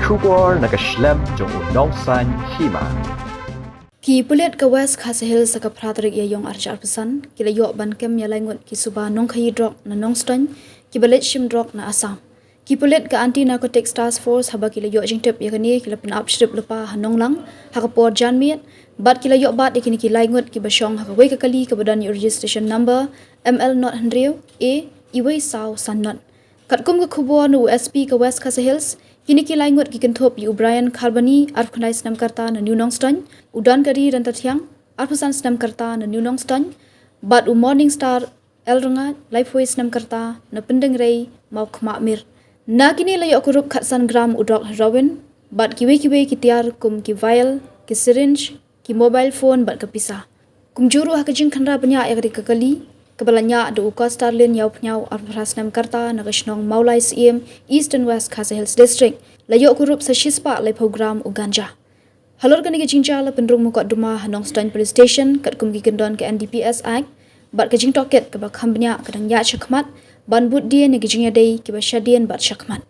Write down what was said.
Shubor nakaslem jong Nongkhaïi Hima. Ki Pulit ke West Khas Hills sa kapratrik ya yong arjar pesan kila yok ban kem ya Ngut ki Suba Nongkhaïi Drok na Nongkhaïi ki balet shim Drok na Assam. Ki Pulit ke Anti Narcotics Task Force haba kila yok jingtep ya kani kila pen upstrip lepa hanonglang hakapor janmiet bat kila yok bat ikini ki Ngut ki basyong hakawai kali ke badan registration number ML not Hendrio A iwai saw sannon. Katkum ke kubur nu USP ke West Khas Hills kini ki Ngut ki kentop yu Brian Carboni arpkanai senam karta na New Nongkhaïi udan kari dan tatiang arpusan senam karta na New Nongkhaïi bat Morning Star elranga lifeway senam karta na pendeng rei mau kmakmir na kini layo Kurup khatsan gram udok heroin bat kiwe ki tiar kum ki vial ki syringe ki mobile phone bat kapisa kum juru hakajing khandra banya yakri kakali kebalanya do uka starlin yau pnyau arpras senam karta na kashnong maulai CM East and West Khas Hills District layo Kurup sa shispa lai program u Ganja. Halor kani ke jingjala pendrung mukot duma Nongkhaïi Police Station kat kum ki kendon ke NDPS Act bat ke jing toket ke bak hambnya kadang ya chakmat ban bud dia ne ke jingya dei ke ba shadien bat chakmat.